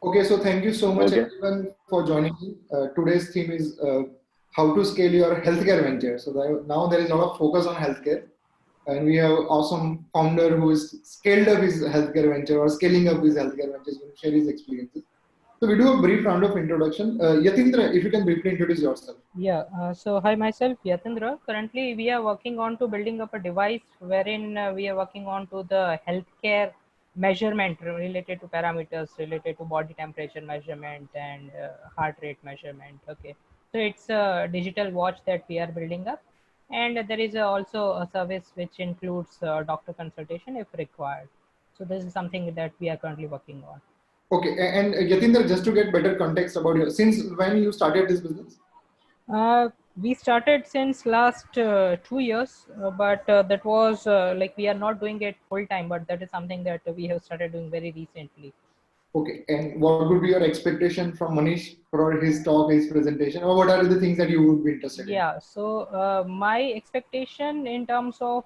Okay, so thank you so much Okay. everyone for joining me. Today's theme is how to scale your healthcare venture. So now there is a lot of focus on healthcare, and we have awesome founder who is scaled up his healthcare venture or scaling up his healthcare venture. He's going to share his experiences. So we do a brief round of introduction. Yatindra, if you can briefly introduce yourself. Yeah, so hi myself Yatindra. Currently we are working on to building up a device wherein we are working on to the healthcare measurement related to parameters related to body temperature measurement and heart rate measurement. Okay, so it's a digital watch that we are building up, and there is also a service which includes doctor consultation if required. So this is something that we are currently working on. Okay, and Yatindra, just to get better context about you, since when you started this business? We started since last 2 years, but that was like we are not doing it full time, but that is something that we have started doing very recently. Okay, and what would be your expectation from Manish for his talk, his presentation, or what are the things that you would be interested in? Yeah, so my expectation in terms of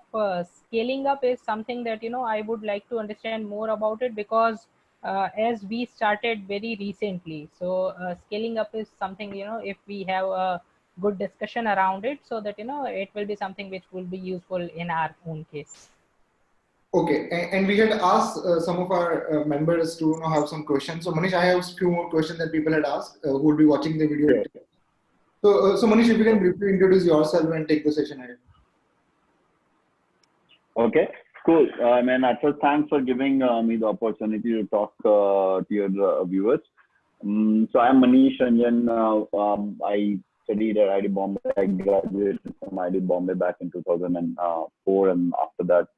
scaling up is something that I would like to understand more about it, because as we started very recently, so scaling up is something, if we have a good discussion around it, so that it will be something which will be useful in our own case. Okay, and we had asked some of our members to have some questions. So Manish, I have a few more questions that people had asked who will be watching the video. Sure. So Manish, if you can briefly introduce yourself and take the session ahead. Okay. Cool. Man, first, thanks for giving me the opportunity to talk to your viewers. So I'm Manishs Journey. I studied at IIT Bombay. I graduated from IIT Bombay back in 2004, and after that,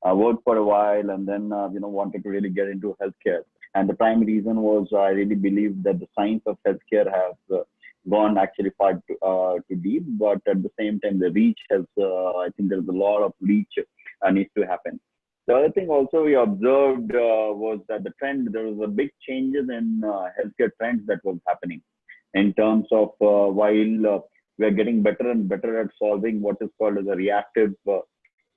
I worked for a while, and then wanted to really get into healthcare. And the prime reason was I really believe that the science of healthcare has gone actually far too deep, but at the same time, the reach has. I think there's a lot of reach needs to happen. The other thing also we observed was that there was a big changes in healthcare trends that was happening in terms of while we are getting better and better at solving what is called as a reactive,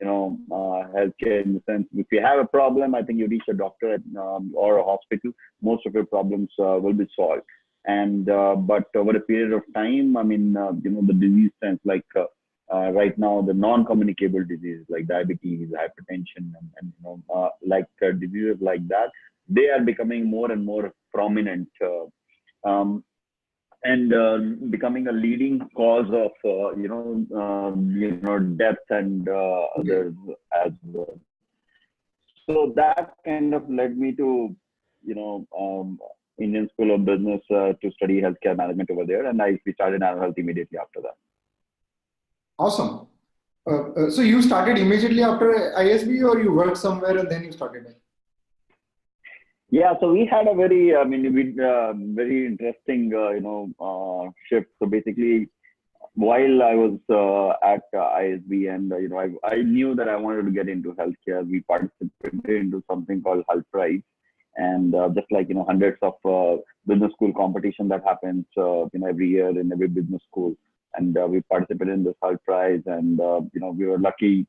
healthcare in the sense if you have a problem, I think you reach a doctor or a hospital, most of your problems will be solved. And but over a period of time, I mean, the disease trends like right now the non-communicable diseases like diabetes, hypertension, and diseases like that, they are becoming more and more prominent. Um, and becoming a leading cause of death and Okay. others as well. So that kind of led me to you know um, Indian School of Business to study healthcare management over there, and I we started Animal Health immediately after that. Awesome. So you started immediately after ISB, or you worked somewhere and then you started it? Yeah, so we had a very, very interesting, shift. So basically, while I was at ISB, and I knew that I wanted to get into healthcare. We participated into something called Health Prize, and just like hundreds of business school competition that happens every year in every business school, and we participated in this Health Prize, and we were lucky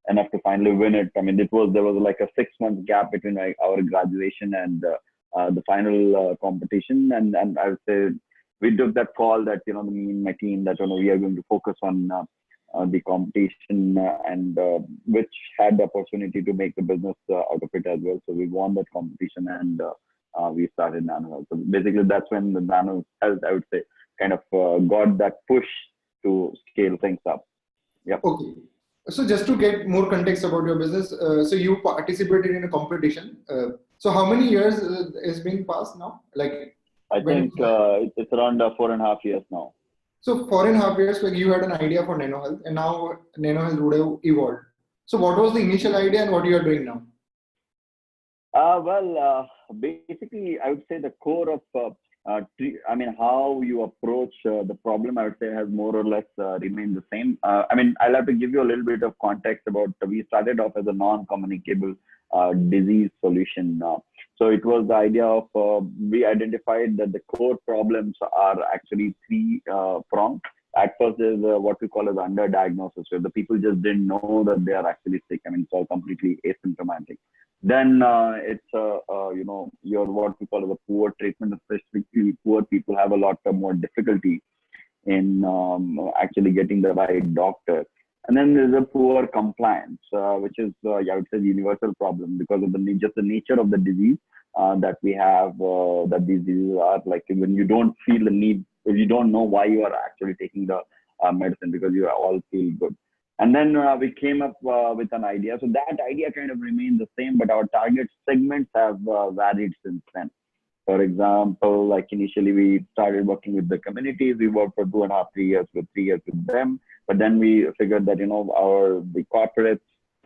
enough to finally win it. I mean, there was like a 6 month gap between our graduation and the final competition, and I would say we took that call that me and my team that we are going to focus on the competition and which had the opportunity to make the business out of it as well. So we won that competition, and we started Nano Health. So basically, that's when the Nano Health, I would say, kind of got that push to scale things up. Yep. Okay. So just to get more context about your business, so you participated in a competition. So how many years is being passed now? Like I when? think it's around 4.5 years now. So 4.5 years, like you had an idea for Nano Health, and now Nano Health would have evolved. So what was the initial idea, and what you are doing now? Basically, I would say the core of, I mean, how you approach the problem, I would say, has more or less remained the same. I mean, I'll have to give you a little bit of context about. We started off as a non-communicable disease solution. So it was the idea of we identified that the core problems are actually three pronged. At first, there's what we call as underdiagnosis, where the people just didn't know that they are actually sick. I mean, it's all completely asymptomatic. Then your what we call as a poor treatment, especially poor people have a lot more difficulty in actually getting the right doctor. And then there's a poor compliance, which is, I would say, the universal problem because of just the nature of the disease that we have, that these diseases are like when you don't feel the need, if you don't know why you are actually taking the medicine because you all feel good. And then we came up with an idea. So that idea kind of remains the same, but our target segments have varied since then. For example, like initially we started working with the communities. We worked for 2.5, 3 years, with 3 years with them. But then we figured that, the corporates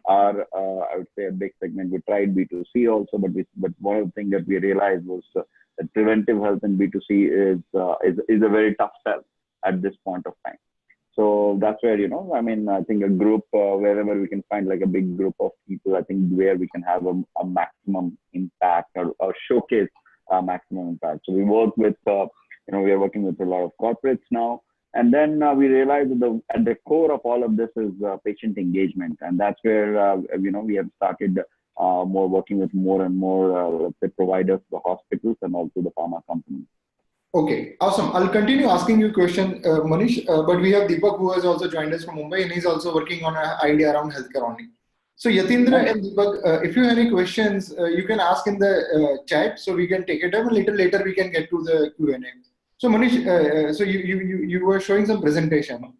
are, I would say, a big segment. We tried B2C also, but one of the things that we realized was that preventive health in B2C is a very tough sell at this point of time. So that's where, I think a group, wherever we can find like a big group of people, I think where we can have a maximum impact or showcase maximum impact. So we work with, we are working with a lot of corporates now. And then we realized that at the core of all of this is patient engagement. And that's where, we have started more working with more and more, let's say, providers, the hospitals and also the pharma companies. Okay, awesome. I'll continue asking you a question, Manish, but we have Deepak who has also joined us from Mumbai and he's also working on an idea around healthcare only. So Yatindra and Deepak, if you have any questions, you can ask in the chat so we can take it up and later we can get to the Q&A. So Manish, so you were showing some presentation.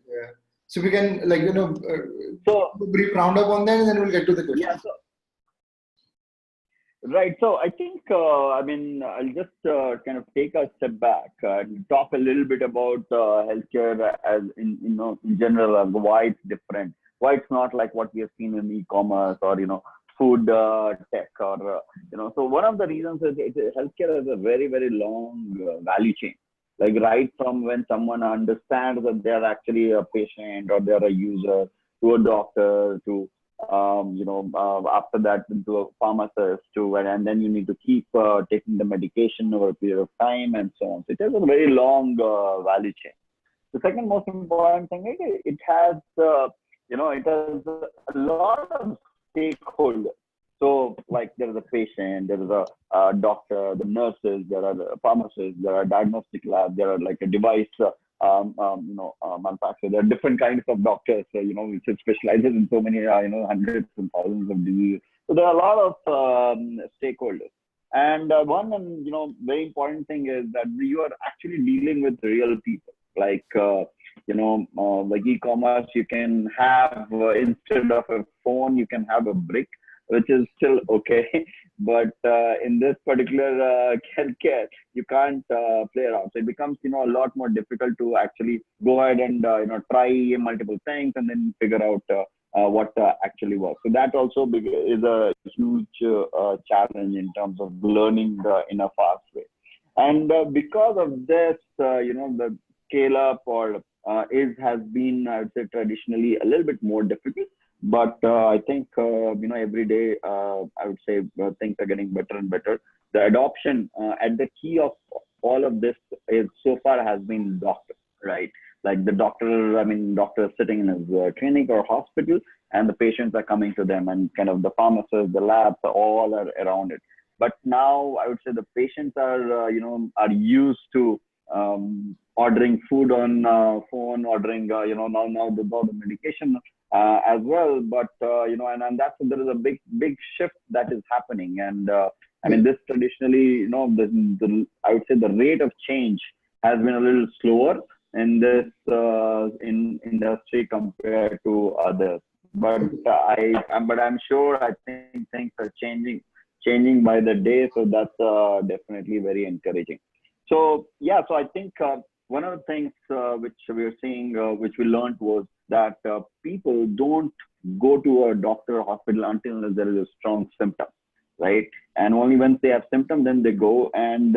So we can brief roundup on that and then we'll get to the questions. Yeah, right. So I think, I'll just kind of take a step back and talk a little bit about healthcare as in general, why it's different, why it's not like what we have seen in e-commerce or, food tech or, so one of the reasons is healthcare has a very, very long value chain. Like right from when someone understands that they're actually a patient or they're a user to a doctor to after that into a pharmacist and then you need to keep taking the medication over a period of time and so on. So it has a very long value chain. The second most important thing is it has a lot of stakeholders. So like there is a patient, there is a doctor, the nurses, there are the pharmacists, there are diagnostic labs, there are like a device manufacturer. There are different kinds of doctors, which specializes in so many, hundreds and thousands of diseases. So there are a lot of stakeholders. And very important thing is that you are actually dealing with real people. Like, like e-commerce, you can have, instead of a phone, you can have a brick, which is still okay. But in this particular healthcare, you can't play around. So it becomes, a lot more difficult to actually go ahead and, try multiple things and then figure out what actually works. So that also is a huge challenge in terms of learning in a fast way. And because of this, the scale up or has been, I would say, traditionally a little bit more difficult. But I think, every day, I would say things are getting better and better. The adoption at the key of all of this is so far has been doctor, right? Like the doctor, doctor sitting in his clinic or hospital and the patients are coming to them and kind of the pharmacists, the labs, all are around it. But now I would say the patients are, are used to ordering food on phone, ordering, now the medication as well. But, and that's, there is a big shift that is happening. And this traditionally, I would say the rate of change has been a little slower in this in industry compared to others. But I'm sure I think things are changing by the day. So that's definitely very encouraging. So yeah, so I think one of the things which we are seeing, which we learned was that people don't go to a doctor or hospital until there is a strong symptom, right? And only once they have symptoms, then they go. And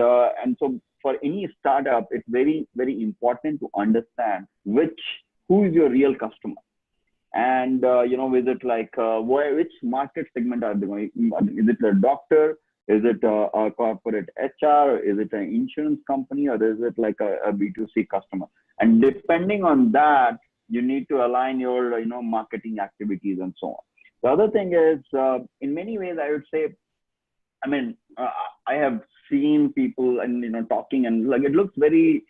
so for any startup, it's very, very important to understand who is your real customer. And, is it like, which market segment are they going? Is it a doctor? Is it a corporate HR? Is it an insurance company, or is it like a B2C customer? And depending on that, you need to align your marketing activities and so on. The other thing is, in many ways, I would say, I mean, I have seen people and talking, and like it looks very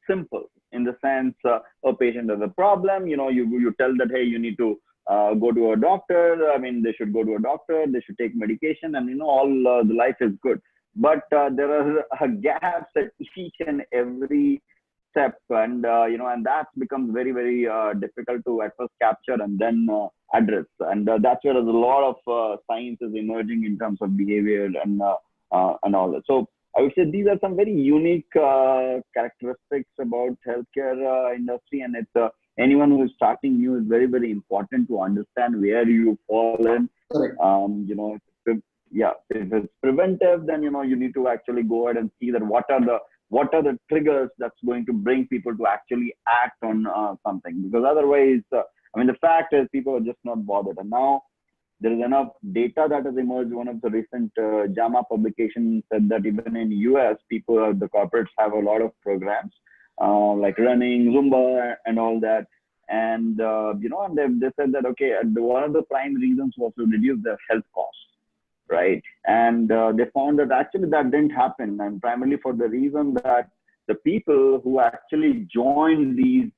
simple in the sense, a patient has a problem. You tell that, hey, you need to go to a doctor. I mean, they should go to a doctor. They should take medication, and all the life is good. But there are gaps at each and every step, and and that becomes very, very difficult to at first capture and then address. And that's where there's a lot of science is emerging in terms of behavior and all that. So I would say these are some very unique characteristics about healthcare industry, and it's anyone who is starting new is very, very important to understand where you fall in. Correct. If it's preventive, then you need to actually go ahead and see that what are the triggers that's going to bring people to actually act on something. Because otherwise, the fact is people are just not bothered. And now there is enough data that has emerged. One of the recent JAMA publications said that even in US, the corporates have a lot of programs like running, Zumba, and all that. And and they said that one of the prime reasons was to reduce their health costs, right? And they found that actually that didn't happen, and primarily for the reason that the people who actually joined these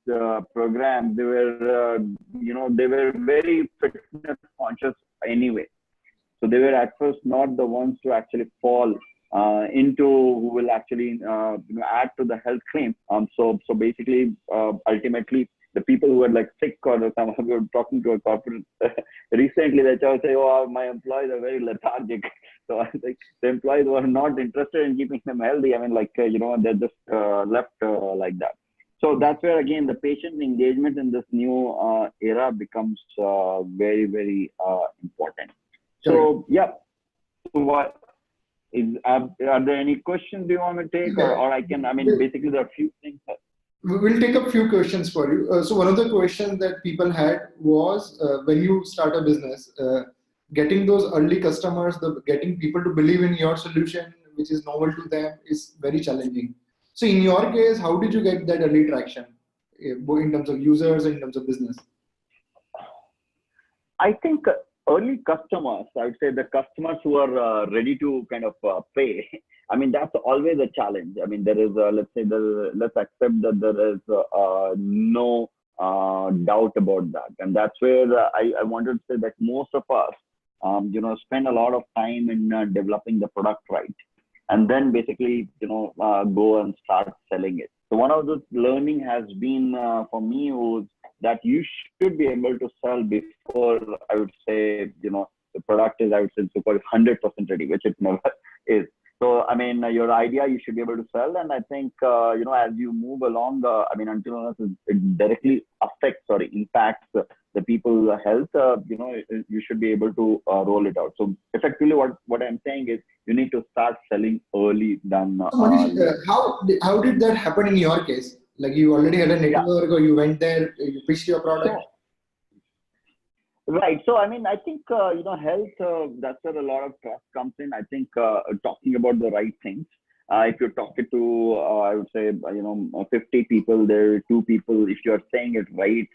programs, they were they were very fitness conscious anyway. So they were at first not the ones to actually fall into who will actually add to the health claim. So basically, ultimately, the people who were like sick, or some we were talking to a corporate recently, they say, "Oh, my employees are very lethargic." So I think the employees were not interested in keeping them healthy. I mean, they're just left like that. So that's where again the patient engagement in this new era becomes very, very important. So yeah. So what is are there any questions you want me to take, or I can? I mean, basically there are a few things. We'll take a few questions for you. So one of the questions that people had was when you start a business, getting those early customers, getting people to believe in your solution, which is novel to them, is very challenging. So in your case, how did you get that early traction, both in terms of users and in terms of business? I think early customers, I would say the customers who are ready to kind of pay. I mean, that's always a challenge. I mean, there is, let's accept that there is no doubt about that. And that's where I wanted to say that most of us, spend a lot of time in developing the product right. And then basically, go and start selling it. So one of the learning has been for me was that you should be able to sell before, I would say, the product is, I would say, so-called 100% ready, which it never is. So, I mean, your idea, you should be able to sell. And I think, as you move along, until it directly affects or impacts the people's health, you should be able to roll it out. So effectively, what I'm saying is you need to start selling early than So Manish, how did that happen in your case? Like you already had a network, or you went there, you pitched your product? Right. So, I mean, I think, health, that's where a lot of trust comes in. I think talking about the right things. If you're talking to, I would say, 50 people, there are 2 people, if you're saying it right,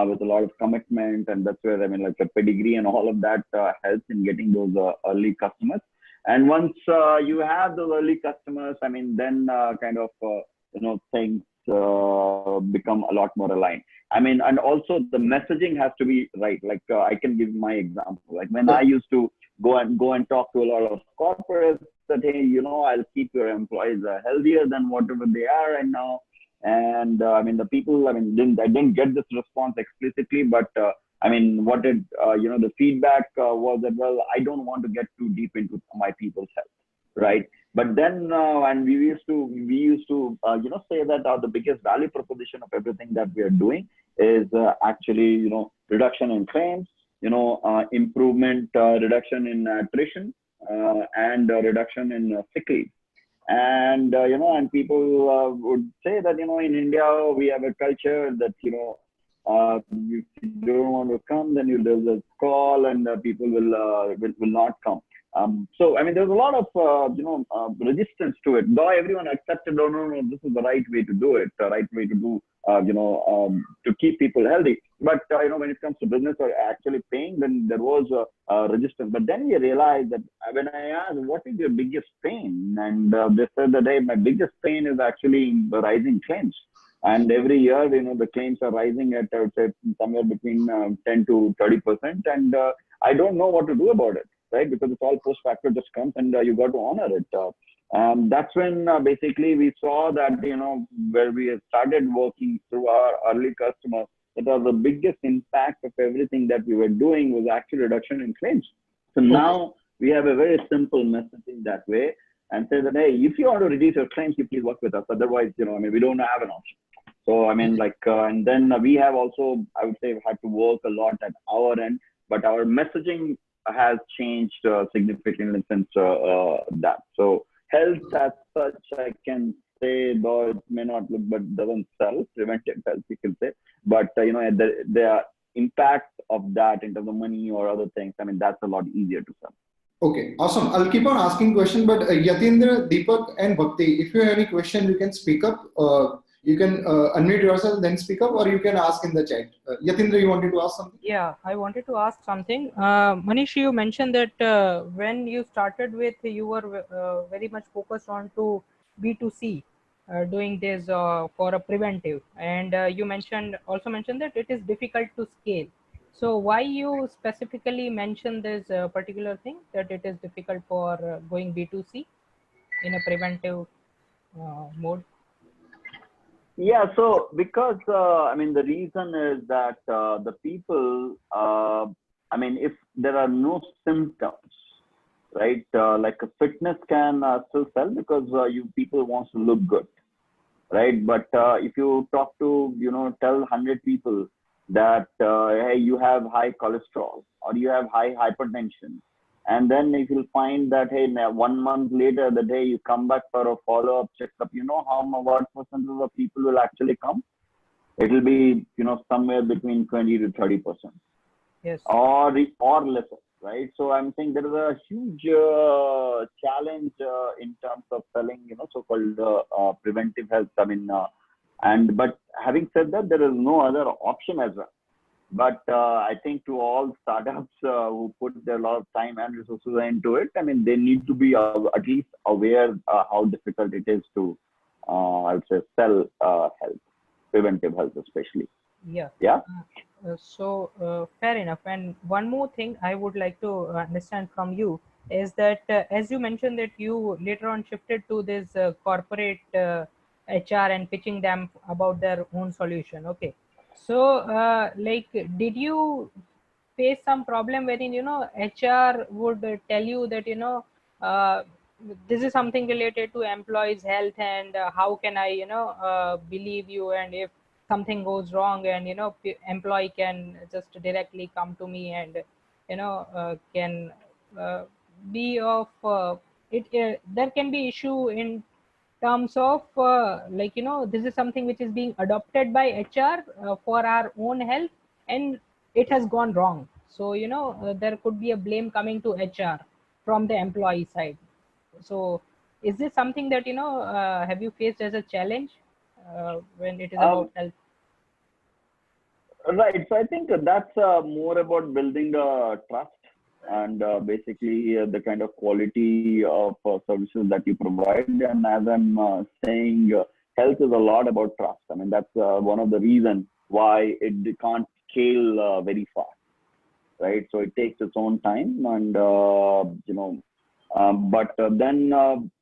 with a lot of commitment, and that's where, like the pedigree and all of that helps in getting those early customers. And once you have those early customers, I mean, then things become a lot more aligned. I mean, and also the messaging has to be right. Like I can give my example. Like when I used to go and talk to a lot of corporates that, hey, I'll keep your employees healthier than whatever they are right now. And the people, I didn't get this response explicitly, but the feedback was that, well, I don't want to get too deep into my people's health, right? But then, and we used to, say that the biggest value proposition of everything that we are doing is actually, reduction in claims, improvement, reduction in attrition, and reduction in sick leave. And, and people would say that, in India, we have a culture that, if you don't want to come, then there's a call and people will not come. So I mean, there's a lot of resistance to it. Though everyone accepted, no, this is the right way to do it, the right way to do, to keep people healthy. But when it comes to business or actually paying, then there was a resistance. But then we realized that when I asked, what is your biggest pain, and they said that, hey, my biggest pain is actually the rising claims. And every year, the claims are rising at, I would say, somewhere between 10 to 30%, and I don't know what to do about it, right? Because it's all post factor just comes, and you got to honor it. That's when basically we saw that, where we started working through our early customers, that was the biggest impact of everything that we were doing was actually reduction in claims. So now we have a very simple messaging that way, and say that, hey, if you want to reduce your claims, you please work with us. Otherwise, we don't have an option. So, and then we have also, I would say, had to work a lot at our end, but our messaging has changed significantly since that. So health as such, I can say, though it may not look, but doesn't sell, preventive health, you can say. But, the impact of that in terms of money or other things, that's a lot easier to sell. Okay, awesome. I'll keep on asking questions, but Yatindra, Deepak, and Bhakti, if you have any question, you can speak up. You can unmute yourself, then speak up, or you can ask in the chat. Yatindra, you wanted to ask something? Yeah, I wanted to ask something. Manish, you mentioned that when you started with, you were very much focused on to B2C, doing this for a preventive, and you also mentioned that it is difficult to scale. So why you specifically mentioned this particular thing, that it is difficult for going B2C in a preventive mode? Yeah, so because, the reason is that the people, if there are no symptoms, right, like a fitness can still sell because people want to look good, right? But if you talk to, tell 100 people that, hey, you have high cholesterol or you have high hypertension, and then if you'll find that, hey, 1 month later, the day you come back for a follow-up checkup, what percentage of people will actually come? It will be, somewhere between 20 to 30%. Yes. Or lesser, right? So I'm saying there is a huge challenge in terms of selling, so-called preventive health. But having said that, there is no other option as well. But I think to all startups who put a lot of time and resources into it, they need to be at least aware how difficult it is to, I would say, sell health, preventive health especially. Yeah. Yeah. So fair enough. And one more thing I would like to understand from you is that as you mentioned that you later on shifted to this corporate HR and pitching them about their own solution. Okay. So did you face some problem wherein HR would tell you that uh, this is something related to employees' health, and how can I believe you, and if something goes wrong, and employee can just directly come to me and can be of it there can be issue in terms of this is something which is being adopted by HR for our own health, and it has gone wrong. So there could be a blame coming to HR from the employee side. So is this something that have you faced as a challenge when it is about health? Right. So I think that's more about building trust and basically the kind of quality of services that you provide. And as I'm saying, health is a lot about trust. That's one of the reasons why it can't scale very fast, right? So it takes its own time, and but then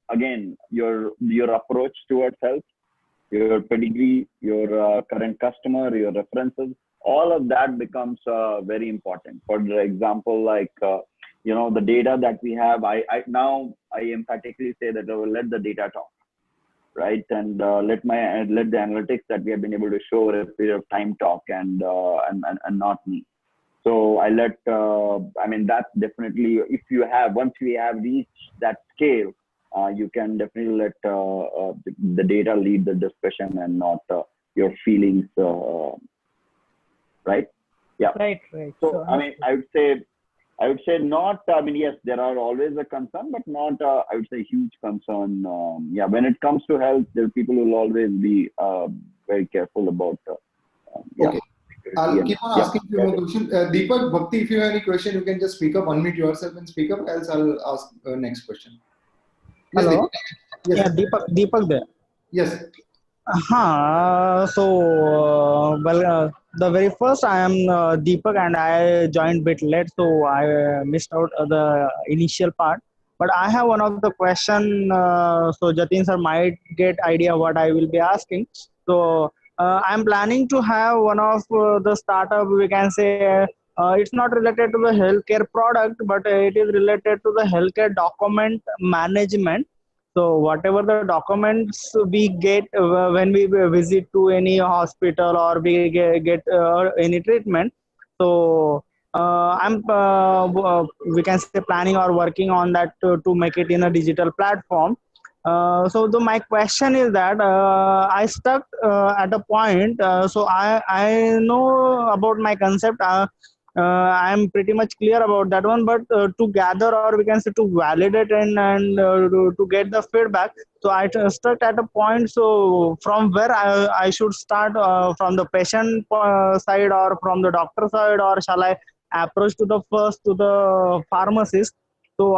again, your approach towards health, your pedigree, your current customer, your references, all of that becomes very important. For example, like the data that we have, I emphatically say that I will let the data talk, right? And let the analytics that we have been able to show over a period of time talk, and not me. So I let that's definitely, if you have, once we have reached that scale, you can definitely let the data lead the discussion and not your feelings, right? Yeah. Right. So I would say I would say not. I mean, yes, there are always a concern, but not. I would say huge concern. Yeah, when it comes to health, there people will always be very careful about. Yeah, Okay. I'll security and keep on yeah. asking few more questions. Deepak, Bhakti, if you have any question, you can just speak up, unmute yourself and speak up. Else, I'll ask next question. Yes, Hello. Deepak. Yeah, Yes. Deepak there. Yes. The very first I am Deepak and I joined bit late, so I missed out the initial part. But I have one of the question, so Jatin sir might get idea what I will be asking. So I'm planning to have one of the startup. We can say it's not related to the healthcare product, but it is related to the healthcare document management. So whatever the documents we get when we visit to any hospital or we get any treatment, so we can say planning or working on that to make it in a digital platform. My question is that I stuck at a point. I know about my concept. I'm pretty much clear about that one, but to gather or we can say to validate and to get the feedback, so stuck at a point. So from where I should start, from the patient side or from the doctor side, or shall I approach to the first to the pharmacist? So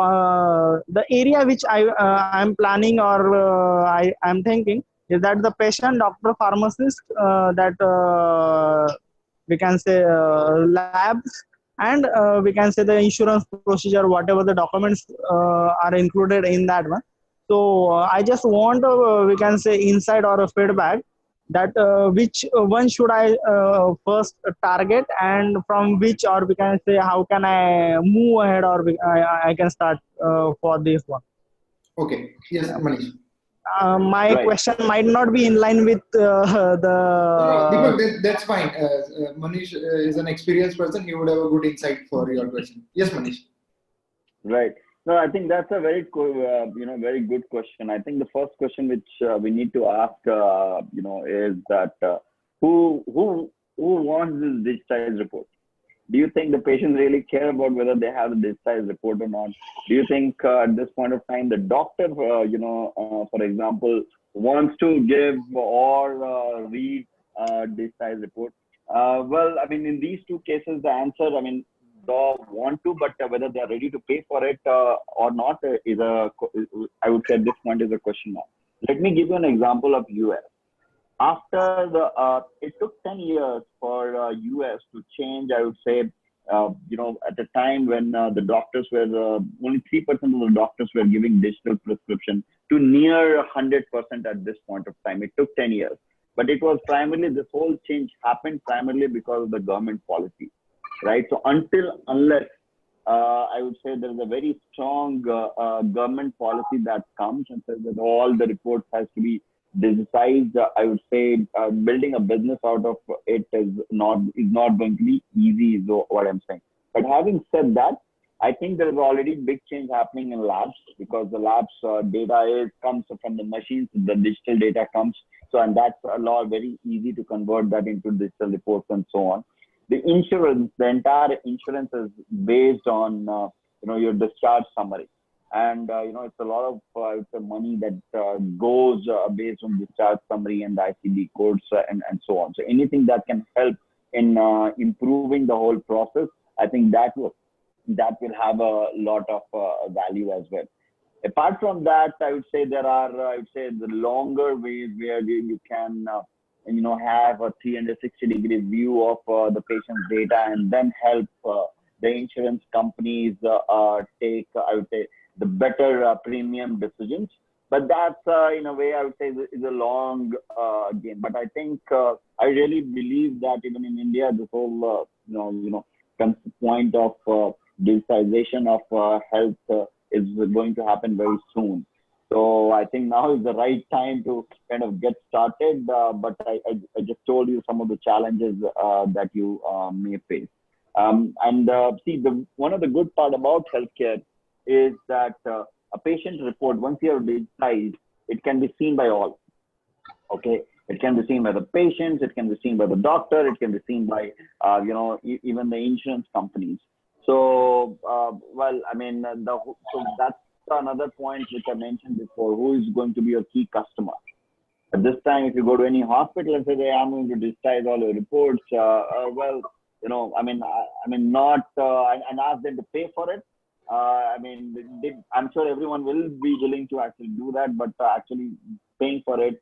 the area which I'm planning or I'm thinking is that the patient, doctor, pharmacist, that we can say labs, and we can say the insurance procedure, whatever the documents are included in that one. So I just want we can say insight or a feedback that which one should I first target, and from which, or we can say how can I move ahead, or I can start for this one. Okay. Yes, Manish. My Right. question might not be in line with No, no, the. Deepak, that's fine. Manish is an experienced person. He would have a good insight for your question. Yes, Manish. Right. No, I think that's a very very good question. I think the first question which we need to ask, is that who wants this digitized report? Do you think the patients really care about whether they have a digitized report or not? Do you think at this point of time the doctor, for example, wants to give or read digitized report? Well, I mean, in these two cases, the answer, I mean, they want to, but whether they are ready to pay for it or not I would say at this point is a question mark. Let me give you an example of US. After it took 10 years for US to change, I would say, at the time when the doctors were, only 3% of the doctors were giving digital prescription to near 100% at this point of time. It took 10 years. But it was primarily, this whole change happened primarily because of the government policy, right? So unless I would say there is a very strong government policy that comes and says that all the reports has to be digitized. I would say building a business out of it is not going to be easy, is what I'm saying. But having said that, I think there is already big change happening in labs, because the labs data comes from the machines, the digital data comes. So, and that's a lot very easy to convert that into digital reports and so on. The insurance, the entire insurance is based on your discharge summary, and it's a lot of I would say money that goes based on discharge summary and the ICD codes and so on. So anything that can help in improving the whole process, I think that will have a lot of value as well. Apart from that, I would say there are I would say the longer ways where you can have a 360-degree view of the patient's data, and then help the insurance companies take I would say the better premium decisions. But that's in a way I would say is a long game. But I think I really believe that even in India, this whole point of digitization of health is going to happen very soon. So I think now is the right time to kind of get started. But I just told you some of the challenges that you may face. See, one of the good part about healthcare is that a patient report, once you have digitized, it can be seen by all. Okay, it can be seen by the patients, it can be seen by the doctor, it can be seen by even the insurance companies. So, well, I mean, so that's another point which I mentioned before. Who is going to be your key customer? At this time, if you go to any hospital and say, hey, I'm going to digitize all your reports, well, not and ask them to pay for it. I'm sure everyone will be willing to actually do that, but actually paying for it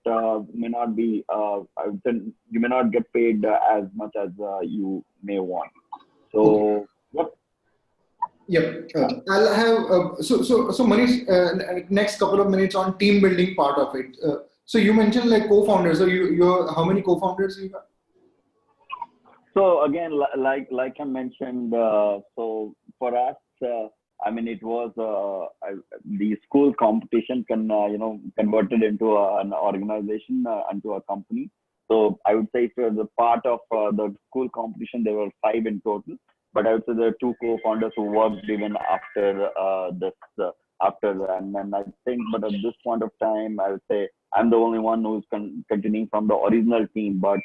may not be, you may not get paid as much as you may want. So, okay. Yep. I'll have so Manish, next couple of minutes on team building part of it. So you mentioned like co-founders. So you how many co-founders you have? So again, like I mentioned, so for us, it was the school competition converted into an organization, into a company. So I would say if you're the part of the school competition, there were 5 in total. But I would say there are 2 co-founders who worked even after after that. And then I think, but at this point of time, I would say I'm the only one who's continuing from the original team. But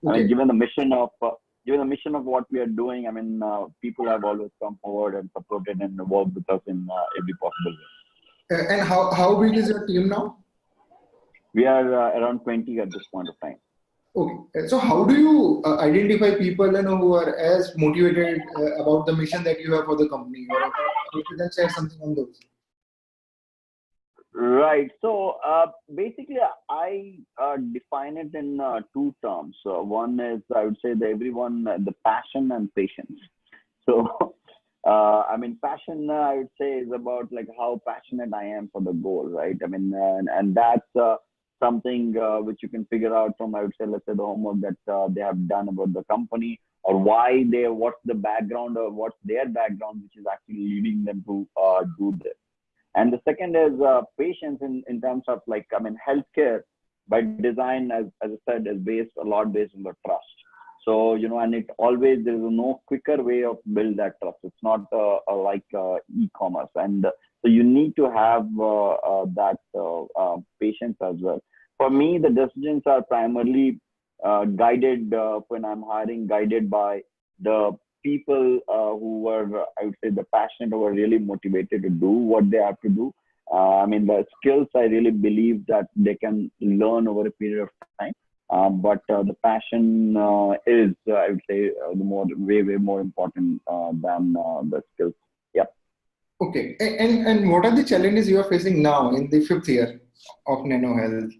Okay. given the mission of what we are doing, people have always come forward and supported and worked with us in every possible way. And how big is your team now? We are around 20 at this point of time. Okay. So how do you identify people who are as motivated about the mission that you have for the company? Or if you can share something on those. Right. So basically, I define it in 2 terms. One is, I would say, the passion and patience. So, passion, I would say, is about like how passionate I am for the goal, right? And that's something which you can figure out from, I would say, let's say, the homework that they have done about the company, or what's the background, or what's their background, which is actually leading them to do this. And the second is patience in terms of healthcare by design, as I said, is a lot based on the trust. So, and there is no quicker way of build that trust. It's not like e-commerce. And so you need to have that patience as well. For me, the decisions are primarily guided when I'm hiring, guided by the people who were, I would say, the passionate, who are really motivated to do what they have to do. The skills, I really believe that they can learn over a period of time. But the passion is, I would say, way more important than the skills. Yeah. Okay. And what are the challenges you are facing now in the 5th year of Nano Health?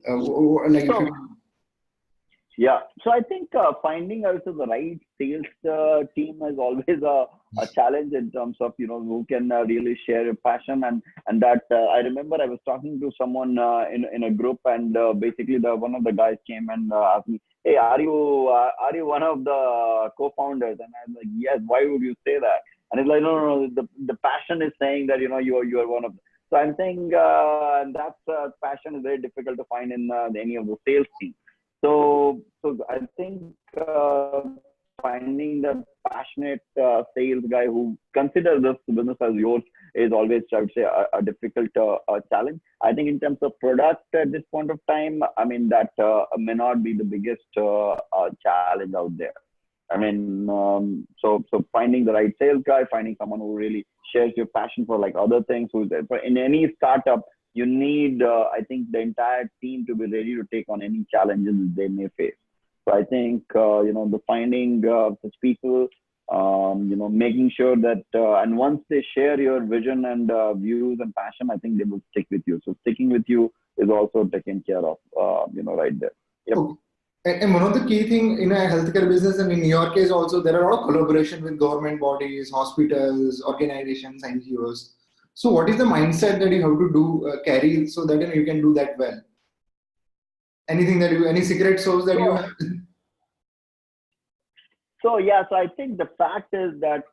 Yeah. So I think finding out the right sales team is always a challenge in terms of, who can really share your passion. And that I remember I was talking to someone in a group, and basically one of the guys came and asked me, hey, are you one of the co-founders? And I'm like, yes, why would you say that? And it's like, no, the passion is saying that, you are one of them. So I'm saying that's passion is very difficult to find in any of the sales teams. So I think finding the passionate sales guy who considers this business as yours is always, I would say, a difficult challenge. I think in terms of product at this point of time, that may not be the biggest challenge out there. So finding the right sales guy, finding someone who really shares your passion for like other things. In any startup, you need, I think, the entire team to be ready to take on any challenges they may face. So I think, the finding such people, making sure that, and once they share your vision and views and passion, I think they will stick with you. So sticking with you is also taken care of, right there. Yep. Okay. And one of the key things in a healthcare business, and in your case also, there are a lot of collaboration with government bodies, hospitals, organizations, NGOs. So what is the mindset that you have to do, carry, so that you can do that well? Any secret sauce that you have? So I think the fact is that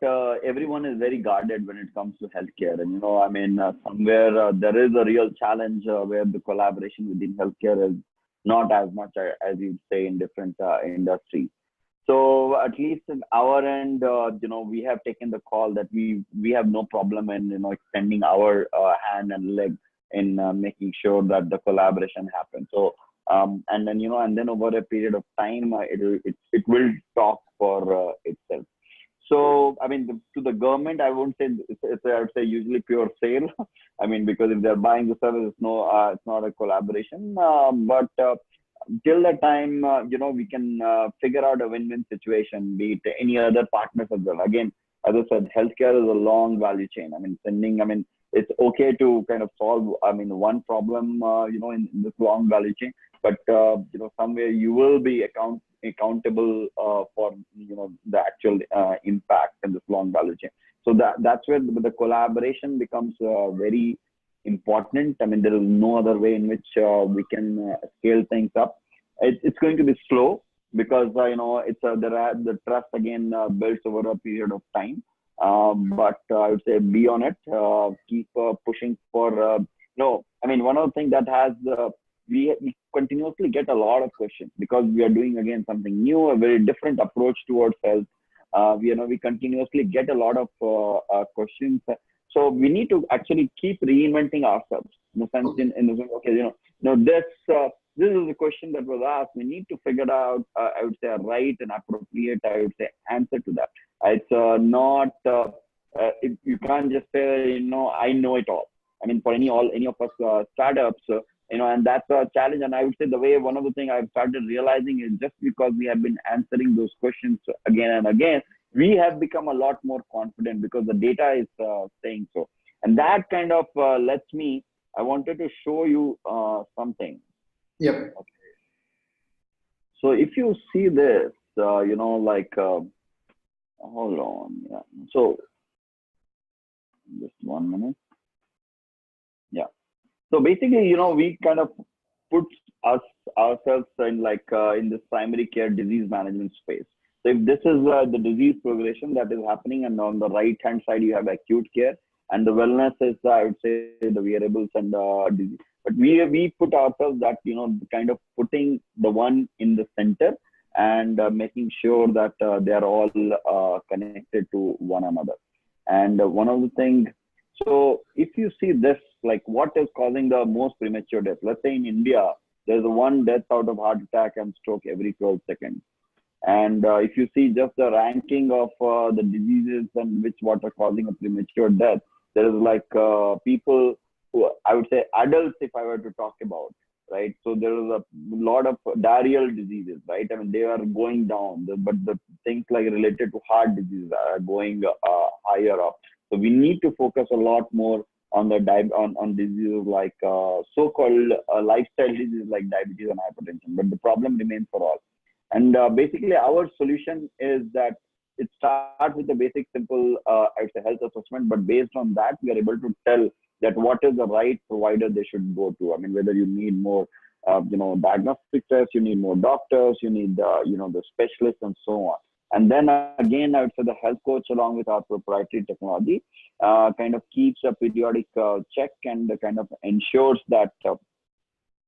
everyone is very guarded when it comes to healthcare. And, somewhere there is a real challenge where the collaboration within healthcare is not as much as you'd say in different industries. So at least in our end, we have taken the call that we have no problem in, extending our hand and leg in making sure that the collaboration happens. So, and then over a period of time, it will talk for itself. So, I mean, to the government, I won't say I would say usually pure sale. I mean, because if they're buying the service, it's not a collaboration. But till the time, we can figure out a win-win situation, be it any other partners as well. Again, as I said, healthcare is a long value chain. I mean, it's okay to kind of solve, one problem, in this long value chain, but, somewhere you will be accountable for, the actual impact in this long value chain. So that's where the collaboration becomes very important. I mean, there is no other way in which we can scale things up. It's going to be slow because the trust again builds over a period of time. But I would say be on it. Keep pushing for. No, I mean, one of the things that has we continuously get a lot of questions because we are doing again something new, a very different approach towards health. We continuously get a lot of questions. So we need to actually keep reinventing ourselves in the sense, okay, this is a question that was asked. We need to figure out, I would say, a right and appropriate, I would say, answer to that. It's not, you can't just say, I know it all. I mean, for any of us startups, and that's a challenge. And I would say one of the things I've started realizing is just because we have been answering those questions again and again, we have become a lot more confident because the data is saying so. And that kind of I wanted to show you something. Yep. Okay. So if you see this, hold on. Yeah. So just 1 minute. Yeah. So basically, we kind of put ourselves in in this primary care disease management space. So if this is the disease progression that is happening, and on the right hand side you have acute care, and the wellness is I would say the variables and disease. But we put ourselves that kind of putting the one in the center and making sure that they are all connected to one another. And one of the things. So if you see this, like what is causing the most premature death? Let's say in India, there's one death out of heart attack and stroke every 12 seconds. And if you see just the ranking of the diseases and what are causing a premature death, there is people who, I would say adults, if I were to talk about, right? So there is a lot of diarrheal diseases, right? I mean, they are going down, but the things like related to heart disease are going higher up. So we need to focus a lot more on the on diseases like so-called lifestyle diseases like diabetes and hypertension. But the problem remains for all. And basically, our solution is that it starts with the basic, simple, I would say, health assessment. But based on that, we are able to tell that what is the right provider they should go to. I mean, whether you need more, diagnostic tests, you need more doctors, you need, the specialists, and so on. And then again, I would say the health coach, along with our proprietary technology, kind of keeps a periodic check and kind of ensures that,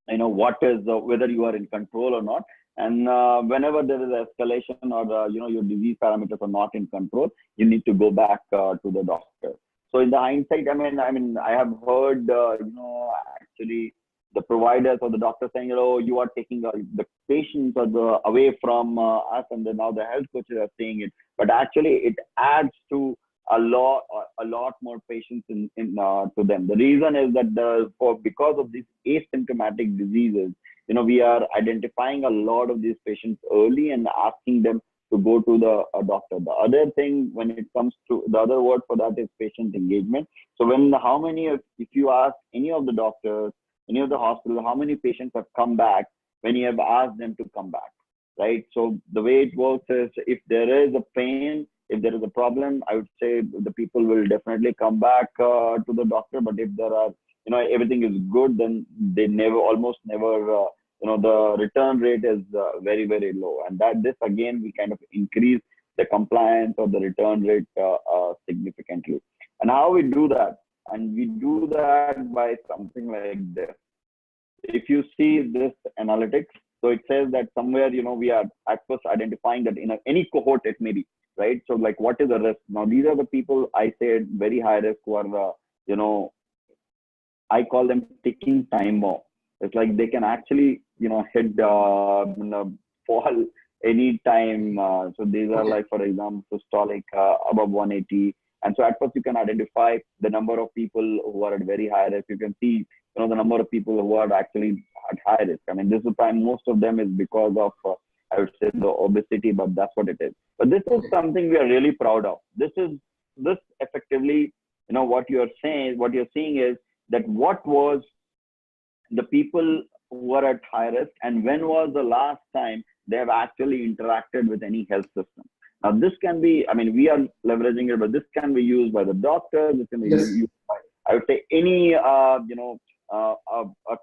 what is whether you are in control or not. And whenever there is escalation or, your disease parameters are not in control, you need to go back to the doctor. So in the hindsight, I mean, I have heard, actually, the providers or the doctor saying, you are taking the patients away from us, and then now the health coaches are saying it. But actually, it adds to a lot more patients in to them. The reason is that because of these asymptomatic diseases, we are identifying a lot of these patients early and asking them to go to the doctor. The other thing, when it comes to the other word for that, is patient engagement. So if you ask any of the doctors, any of the hospitals, how many patients have come back when you have asked them to come back, right? So the way it works is, if there is a pain, if there is a problem, I would say the people will definitely come back to the doctor. But if there are, everything is good, then they almost never, the return rate is very, very low. And this again, we kind of increase the compliance or the return rate significantly. And how we do that? And we do that by something like this. If you see this analytics, so it says that somewhere, we are at first identifying that in any cohort it may be, right? So like, what is the risk? Now, these are the people I said very high risk who are, I call them ticking time bomb. It's like they can actually, fall any time. So these are Okay. like, for example, systolic above 180. And so at first you can identify the number of people who are at very high risk. You can see, the number of people who are actually at high risk. I mean, this is time, most of them is because of, I would say, the obesity, but that's what it is. But this is Okay. something we are really proud of. This effectively, what you're seeing is that what was the people who are at high risk and when was the last time they have actually interacted with any health system. Now, this can be, I mean, we are leveraging it, but this can be used by the doctor. This can be Yes. used by, I would say, any, a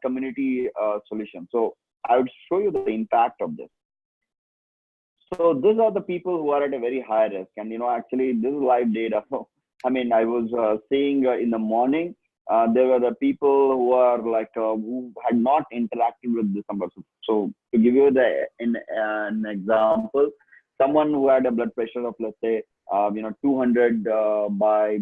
community solution. So I would show you the impact of this. So these are the people who are at a very high risk. And, actually, this is live data. So, I mean, I was seeing in the morning, there were the people who are like, who had not interacted with this number. So to give you an example, someone who had a blood pressure of, let's say, 200 by,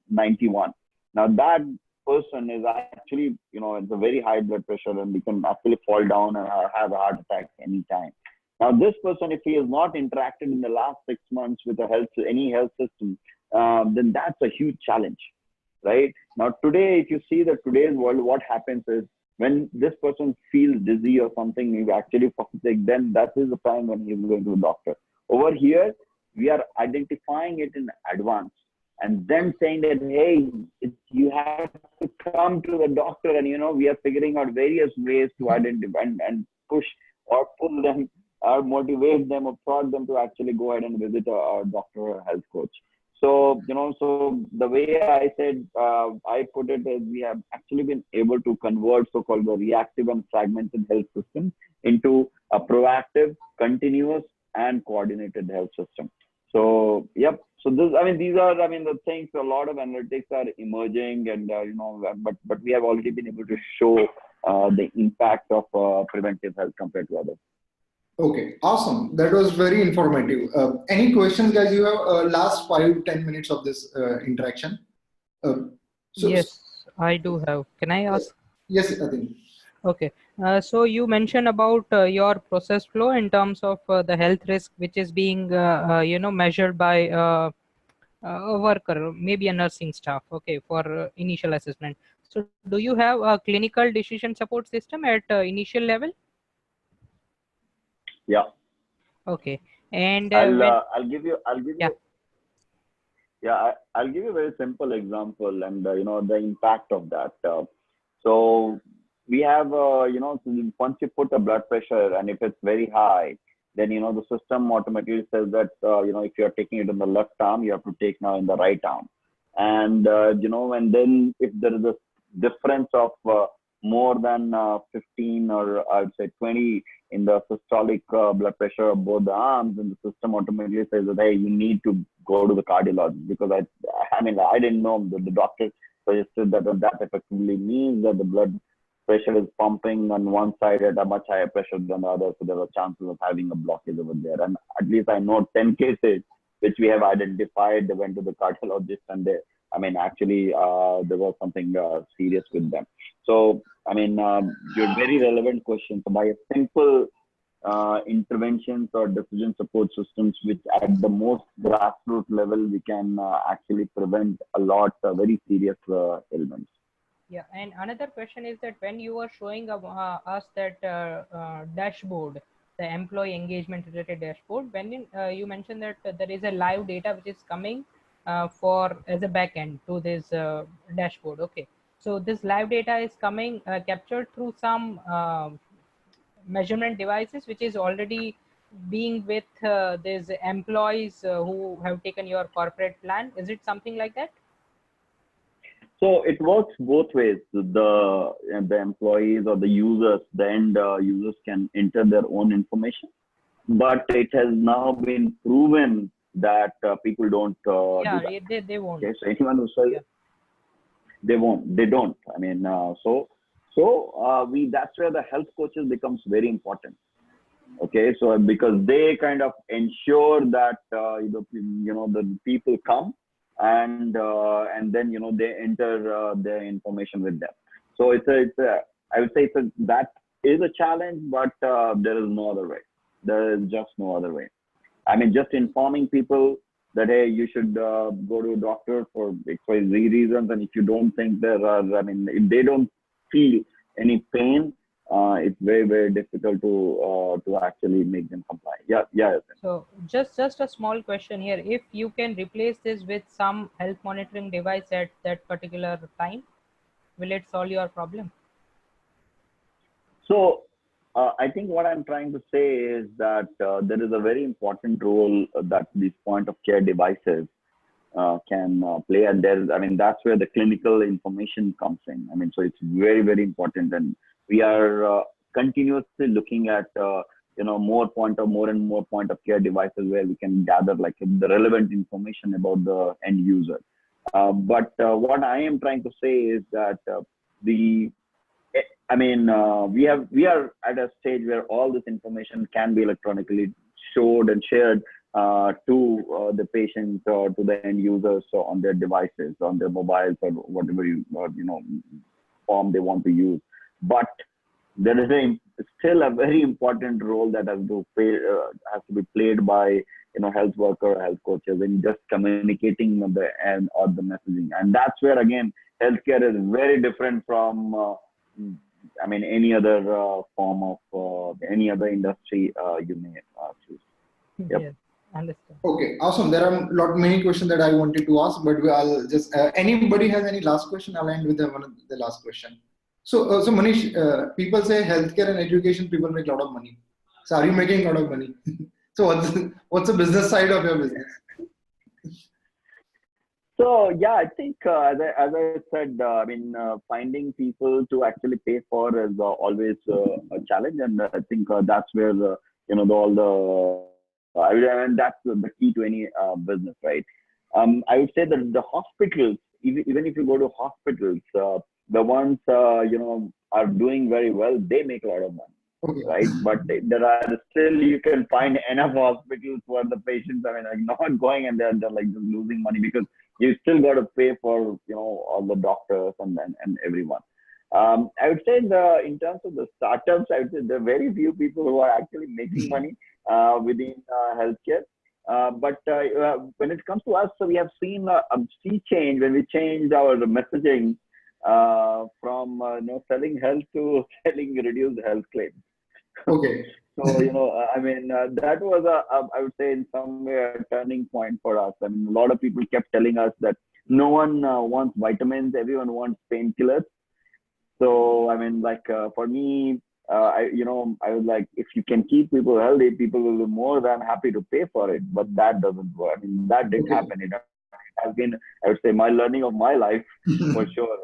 91. Now that person is actually, it's a very high blood pressure and he can actually fall down and have a heart attack anytime. Now, this person, if he has not interacted in the last 6 months with any health system, then that's a huge challenge, right? Now, today, if you see today's world, what happens is when this person feels dizzy or something, he actually falls sick, then that is the time when he's going to the doctor. Over here, we are identifying it in advance and then saying that, hey, you have to come to the doctor, and we are figuring out various ways to identify and push or pull them or motivate them or prod them to actually go ahead and visit a doctor or a health coach. So, so the way I said, I put it is we have actually been able to convert so-called the reactive and fragmented health system into a proactive, continuous, and coordinated health system. So, yep. So these are, the things, a lot of analytics are emerging and, but we have already been able to show the impact of preventive health compared to others. Okay, awesome. That was very informative. Any questions, guys? You have last 5-10 minutes of this interaction. Yes, I do have. Can I ask? Yes, I think. Okay. So you mentioned about your process flow in terms of the health risk, which is being measured by a worker, maybe a nursing staff. Okay, for initial assessment. So do you have a clinical decision support system at initial level? Yeah. Okay. And I'll give you yeah. I'll give you a very simple example and the impact of that. So we have once you put a blood pressure and if it's very high, then the system automatically says that if you're taking it in the left arm, you have to take now in the right arm, and and then if there is a difference of more than 15 or I would say 20 in the systolic blood pressure of both the arms, and the system automatically says that, hey, you need to go to the cardiologist, because I didn't know that the doctor suggested that effectively means that the blood pressure is pumping on one side at a much higher pressure than the other, so there are chances of having a blockage over there. And at least I know 10 cases which we have identified. They went to the cardiologist and actually there was something serious with them. So your very relevant question. So by a simple interventions or decision support systems, which at the most grassroots level, we can actually prevent a lot very serious ailments. Yeah, and another question is that when you are showing us that dashboard, the employee engagement related dashboard, when you mentioned that there is a live data which is coming for as a backend to this dashboard. Okay, so this live data is coming captured through some measurement devices which is already being with these employees who have taken your corporate plan. Is it something like that? So it works both ways. The employees or the users, the end users can enter their own information, but it has now been proven that people don't do that. They won't. Okay, so anyone who says they don't. That's where the health coaches becomes very important. Okay, so because they kind of ensure that the people come and then they enter their information with them. So I would say that is a challenge, but there is no other way. There is just no other way. I mean, just informing people that, hey, you should go to a doctor for XYZ reasons. And if you don't think there are, I mean, if they don't feel any pain, it's very, very difficult to actually make them comply. Yeah, yeah. So just a small question here. If you can replace this with some health monitoring device at that particular time, will it solve your problem? So I think what I'm trying to say is that there is a very important role that these point of care devices can play, and I mean, that's where the clinical information comes in. I mean, so it's very, very important, and we are continuously looking at more and more point of care devices where we can gather like the relevant information about the end user. But what I am trying to say is that we are at a stage where all this information can be electronically stored and shared to the patients or to the end users on their devices, on their mobiles, or whatever form they want to use. But there is still a very important role that has to be played by health worker, health coaches in just communicating the messaging, and that's where again healthcare is very different from any other form of any other industry you may choose. Yep. Yes, understand. Okay, awesome. There are many questions that I wanted to ask, but I'll just anybody has any last question? I'll end with the last question. So Manish, people say healthcare and education people make a lot of money. So are you making a lot of money? So what's the business side of your business? So yeah, I think as I said, finding people to actually pay for is always a challenge, and I think that's where that's the key to any business, right? I would say that the hospitals, even if you go to hospitals, the ones are doing very well, they make a lot of money. Okay. Right, but there are still, you can find enough hospitals where the patients are not going, and they're like just losing money because you still got to pay for all the doctors and everyone. I would say in terms of the startups, I would say there are very few people who are actually making money within healthcare. But when it comes to us, so we have seen a sea change when we changed our messaging from selling health to selling reduced health claims. Okay. So that was I would say in some way a turning point for us. I mean, a lot of people kept telling us that no one wants vitamins, everyone wants painkillers. So for me, I was like, if you can keep people healthy, people will be more than happy to pay for it. But that doesn't work. I mean, that didn't happen. It has been, I would say, my learning of my life for sure.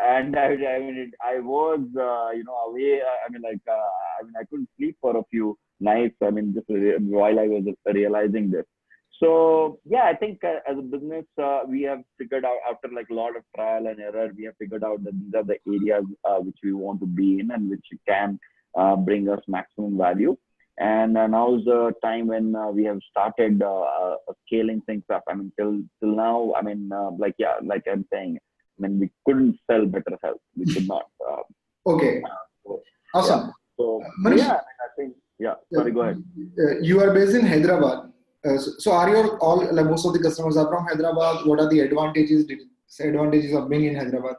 And I was away. I couldn't sleep for a few nights. I mean, just while I was realizing this. So yeah, I think as a business, we have figured out after like a lot of trial and error, we have figured out that these are the areas which we want to be in and which can bring us maximum value. And now is the time when we have started scaling things up. I mean, till now, I mean, like I'm saying, I mean, we couldn't sell better health. We could not. Okay. Awesome. Yeah. So Manish, yeah, I think, sorry, go ahead. You are based in Hyderabad. So are most of the customers are from Hyderabad? What are the advantages of being in Hyderabad?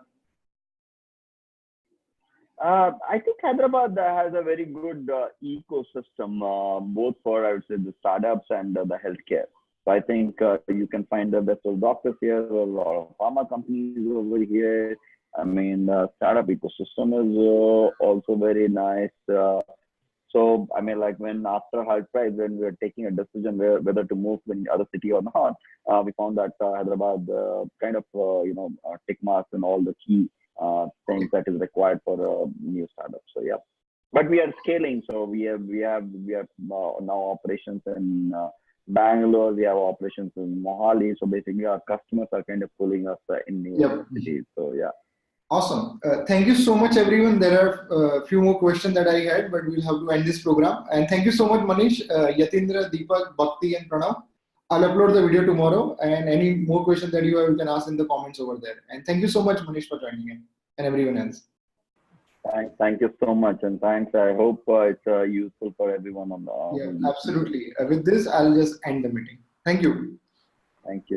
I think Hyderabad has a very good ecosystem, both for, I would say, the startups and the healthcare. So I think you can find the best of doctors here, a lot of pharma companies over here. I mean, startup ecosystem is also very nice. So I mean, like when after Hard Price, when we were taking a decision whether to move to any other city or not, we found that Hyderabad kind of tick marks and all the key things that is required for a new startup. So yeah, but we are scaling. So we have now operations in Bangalore. We have operations in Mohali. So basically, our customers are kind of pulling us in new cities. So yeah. Awesome. Thank you so much, everyone. There are a few more questions that I had, but we'll have to end this program. And thank you so much, Manish, Yatindra, Deepak, Bhakti, and Pranav. I'll upload the video tomorrow, and any more questions that you have, you can ask in the comments over there. And thank you so much, Manish, for joining in, and everyone else. Thank you so much, and thanks. I hope it's useful for everyone on the. Yeah, absolutely. With this, I'll just end the meeting. Thank you. Thank you.